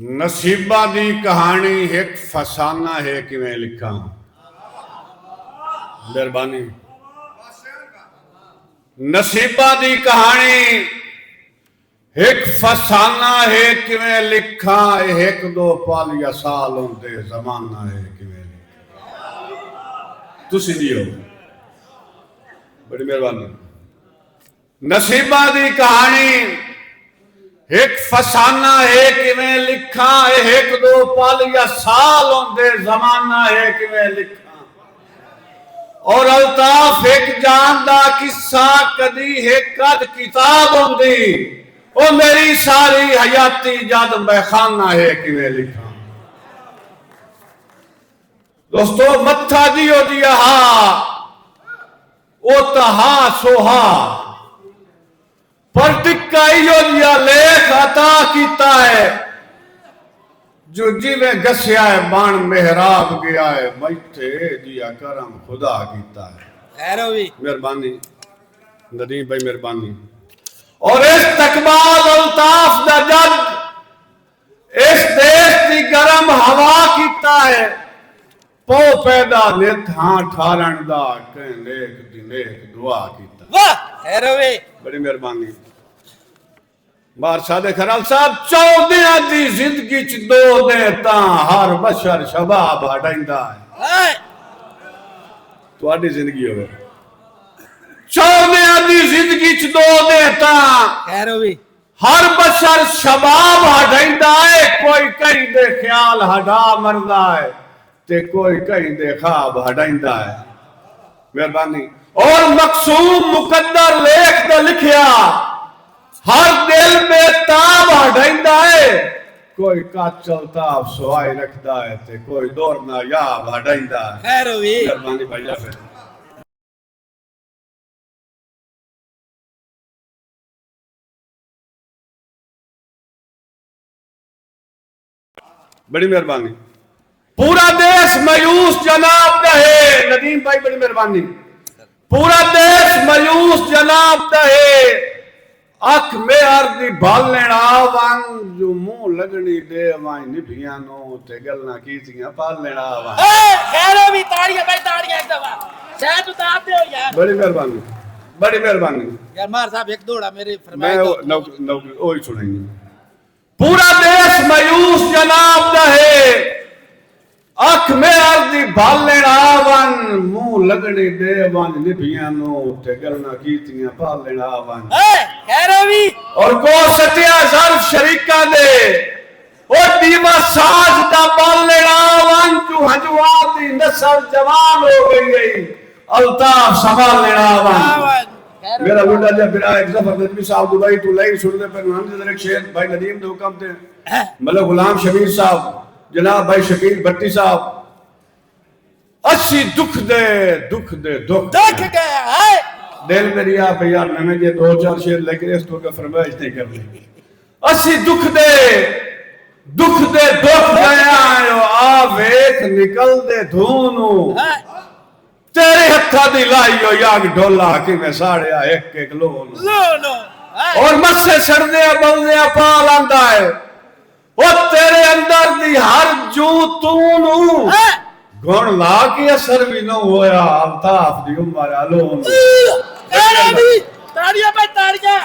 नसीबा दी कहानी एक फसाना है कि मैं लिखा। मेहरबानी। नसीबा दी कहानी एक फसाना है कि मैं लिखा। एक दो पल या साल होंदे जमाना है कि मैं लिखा। तुसी दियो, बड़ी मेहरबानी। नसीबा दी कहानी एक फसाना है कि मैं लिखा। एक दो पल या साल होंदे जमाना है कि मैं लिखा। और अल्ताफ एक जान दा किस्सा कदी एक कद किताब होंदी। ओ मेरी सारी हयाती जद महखाना है कि मैं लिखा। दोस्तों मत्था दियो दिया ओ तहा सोहा पर टिक्का दिया लेख अता कीता है जो जिवें गस्या है बाण मेहराब गया है मैथे दिया करम खुदा कीता है। मेहरबानी नदीम भाई, मेहरबानी। और इस तकबाल अल्ताफ दा जद इस देश की गरम हवा कीता है पौ पैदा नित हां ठारण दा कह लेख दी नेक दुआ कीता। वाह बड़ी मेहरबानी। बार सादे खराल साहब 14 दी जिंदगी च 2 दिन तां हर बशर शबाब हटाइंदा है। तुहाडी जिंदगी होवे 14 दी जिंदगी च 2 दिन तां हर बशर शबाब हटाइंदा है। कोई कहीं दे ख्याल हटा मरदा है ते कोई कहीं दे ख्वाब हटाइंदा है। मेहरबानी। और मकसूम मुकद्दर लेख दा लिखिया हर दिल में ताब हटाइंदा है। कोई काचल ताब सुहाई रखदा है ते कोई दौर ना याब हटाइंदा है। मेहरबानी भाईया। फिर बड़ी मेहरबानी। पूरा देश मायूस जनाब रहे। नदीम भाई बड़ी मेहरबानी। पूरा देश मायूस जनाब रहे। अख में अर्दी भाल लेना वन जो मुंह लगनी दे वाई निभियां नो ते गलना कीतियां पाल लेना वन। खैर भी ताड़ियां भाई ताड़ियां एक दफा शायद उतार दे यार। बड़ी मेहरबानी, बड़ी मेहरबानी यार। मार साहब एक दौड़ा मेरी मैं नौकरी ओही सुनाएंगे। पूरा देश मायूस जनाब रहे। अख में अर्दी भाल लेना वन मुंह लगनी दे वन निभियां नो ते गलना कीतियां पाल लेना वन। और को सटिया सर्फ शरीका दे ओ दीवा साज दा बाल लेना वन जो हजवा दी नस्ल जवान हो गई अल्ताफ संभाल लेना वन। मेरा बुढ़ा जब बिरा एक जफर नदवी साहब दुबई तो लाइन सुनने पर हमने एक शेर भाई नदीम दे हुक्म थे मतलब गुलाम शबीर साहब जनाब भाई शकील भट्टी साहब अस्सी दुख दे दुख गया है दिल मेरी आ भैया मैंने ये 2-4 शेर लेकर इस तो का फरमाइश नहीं कर ली। अस्सी दुख दे दुख गया आ वेख निकल दे धूनू तेरे हत्था दी लाइयो याग ढोला कि मैं साड़िया एक एक लोन और मस्से सड़दे बलदे पाल आंदा है ओ तेरे अंदर दी हर जू तूनू गुण ला के असर भी न होया अल्ताफ दी उम्र अलोन। ताड़ियां भाई ताड़ियां।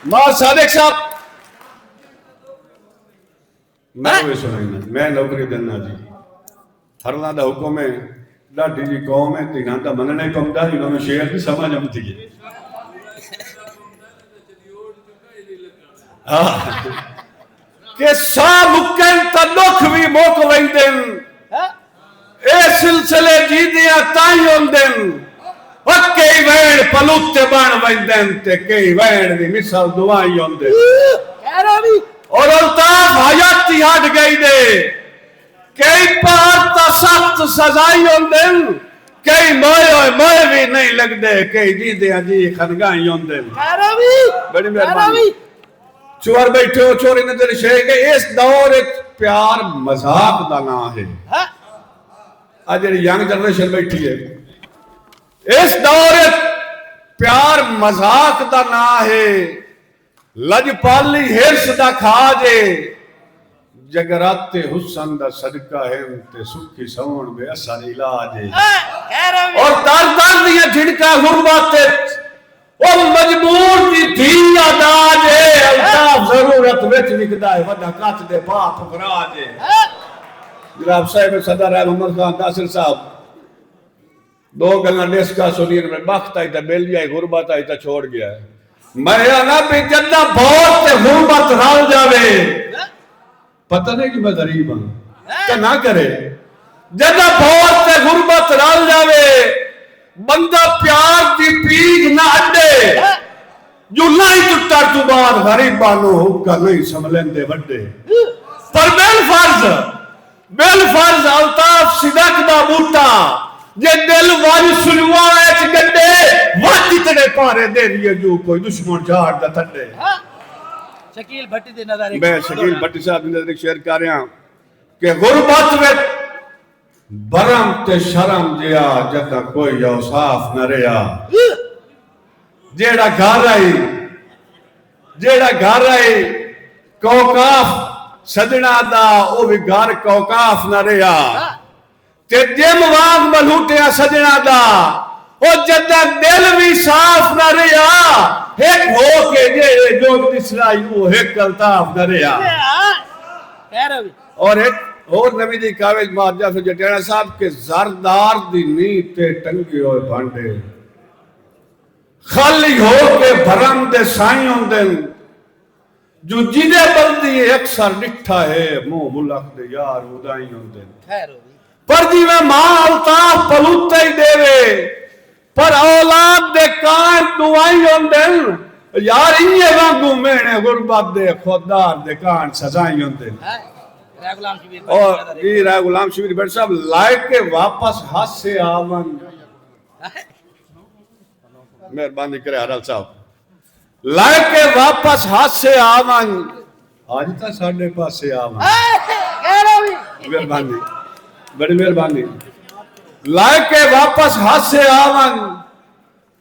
मां सादिक साहब मैं भी सुनाइना मैं नौकरी देना जी हरला दा हुक्म है लाठी जी कौम है तिना दा मनने कमदा जिन्हों में शेर की समझ आती है। के सा मुकन तदुख भी मोक वंदन ए सिलसिले जीदिया ताई होंदन ओ कई वैण पलुत्ते बन वंदन ते कई वैण दी मिसाल दुआई होंदे। और अल्ताफ हयाती हट गई दे कई पार ता सख्त सजाई होंदन कई मोए भी नहीं लगदे कई जीदिया जी खनगाई होंदन। बड़ी मेहरबानी। चोर बैठे हो चोरी ने तेरे शेख के इस दौर प्यार मजाक दा ना है। आज जी यंग जनरेशन बैठी है इस दौर प्यार मजाक दा ना है। लजपाली हिरस दा खाजे जगराते हुसन दा सदका है ते सुखी सौन में असर इलाज है खैर अभी और दर दर दिया झिड़का गुरबाते ओ मजबूर दी धी आदाज है अल्ताफ जरूरत विच विकदा है वदा काच दे बाप फराज है जनाब साहब सदर है मोहम्मद खान नासिर साहब दो गल्ला डिस्कस सुनिए में वक्त आई तो मिल जाए गुरबत आई तो छोड़ गया मैं ना भी जद्दा बहुत ते गुरबत रल जावे पता नहीं कि मैं गरीब हां तो ना करे जद्दा बहुत ते गुरबत रल जावे बंदा प्यार दी पीग ना अड्डे जो नहीं टुटा तू बाद गरीबा नु हुक्का नहीं समलेंदे वड्डे पर बेल फर्ज अल्ताफ सिदक दा बूटा जे दिल वाली सुलवा एच गड्डे वादी तेरे पारे दे दिए जो कोई दुश्मन झाड़ दा थड्डे शकील भट्टी दे नज़र मैं शकील भट्टी साहब ने नजर शेयर कर रहा कि गुरबत में भरम ते शर्म जिया जदा कोई औसाफ न रहा जेड़ा घर आई कौकाफ सजना दा ओ भी घर कौकाफ न रहा ते जिम वांग मलूटिया सजना दा ओ जदा दिल भी साफ न रहा एक हो के जे जोग दिसराई वो एक अल्ताफ न रहा खैर अभी और एक और नबी दी कावेज मारजा फिर जटियाना साहब के जरदार दी नींद ते टंगे होए भांडे खाली हो के भरम दे साई होंदे जो जिदे बंदी अक्सर डिठा है मुंह मुलक दे यार उदाई होंदे खैर अभी पर जी में मां अल्ताफ पलूते ही देवे पर औलाद दे कान दुआई होंदे यार इन्ने वांगू मेने गुरबत दे खुदार दे कान सजाई होंदे गुलाम शबीर और ये राय गुलाम शबीर भट्ट साहब लायक के वापस हाथ से आवन मेहरबानी करे हरल साहब लायक के वापस हाथ से आवन आज तक साढ़े पास से आवन खैर अभी मेहरबानी बड़ी मेहरबानी लायक के वापस हाथ से आवन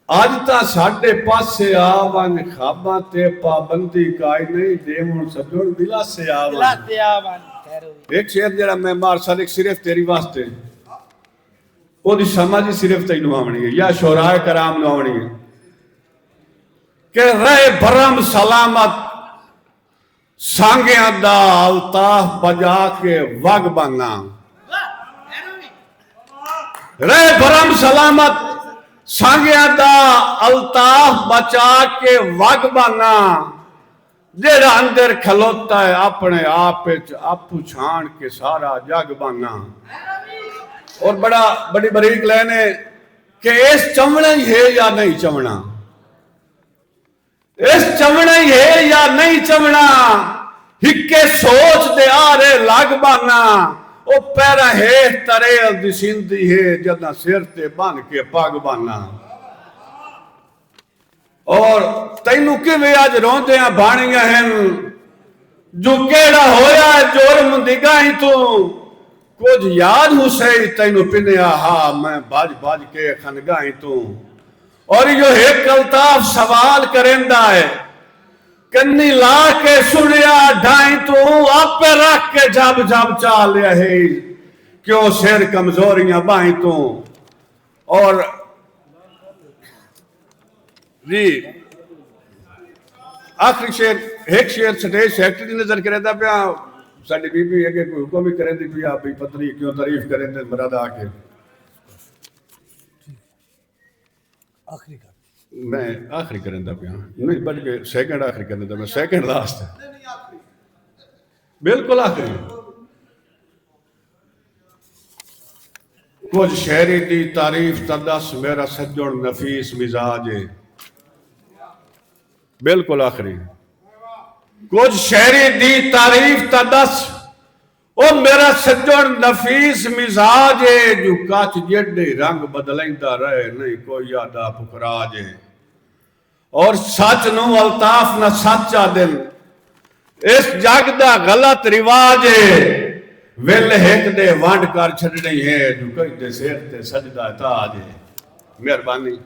आज तक साढ़े पास से आवन खाबा ते पाबंदी काई नहीं देवन सजोड़ दिला से आवन लाते आवन खैर अभी एक शेर जरा मैं मार सादिक सिर्फ तेरी वास्ते ओदी समझ सिर्फ तैनू आवनी है या शोराए कराम नु आवनी है के रहे भरम सलामत सांगिया दा अल्ताफ बजा के वग बना रहे भरम सलामत सांगिया दा अल्ताफ बचा के वग बना जेड़ा अंदर खलोता है अपने आप आपू छान के सारा जग बना और बड़ी बरीक लेने कि इस चमना ही है या नहीं चमना इस चमना ही है या नहीं चमना हिक्के सोच दे आ रे लग बाना ओ पैरा है तरेल दी सिंधी है जदा सिर ते बन के पग बाना और तैनू किवें अज रोंदियां बाणियां हैं जो केड़ा होया जुर्म दिगाई तू कुछ याद हुसैन तैनू पिनिया हा मैं बाज बाज के खनगाई तू और यो एक अल्ताफ सवाल करेंदा है कन्नी ला के सुनिया ढाई तू आपे रख के जब जब चाल है क्यों सिर कमजोरियां बाई तू और जी आखिरी शेर एक शेर स्टेज सेक्रेटरी नजर करता पे साडी बीबी अगे कोई हुक्म भी करें दी आप भी पत्नी क्यों तारीफ करें दे मरादा आके आखिरी कर मैं आखिरी करें दा पे नहीं बल्कि सेकंड आखिरी करने दा मैं सेकंड लास्ट बिल्कुल आखिरी कुछ शहरी दी तारीफ तदस मेरा सज्जन नफीस मिजाज है बिल्कुल आखिरी कुछ शहरी दी तारीफ तदस ओ मेरा सज्जन नफीस मिजाज है जो काच जेडे रंग बदलैंदा रहे नहीं कोई यादा फुकराज है और सच नु अल्ताफ न सच्चा दिन इस जग दा गलत रिवाज है वेल हेक दे वंड कर छड़नी है जो कहीं दे सिर ते सजदा ताज है मेहरबानी।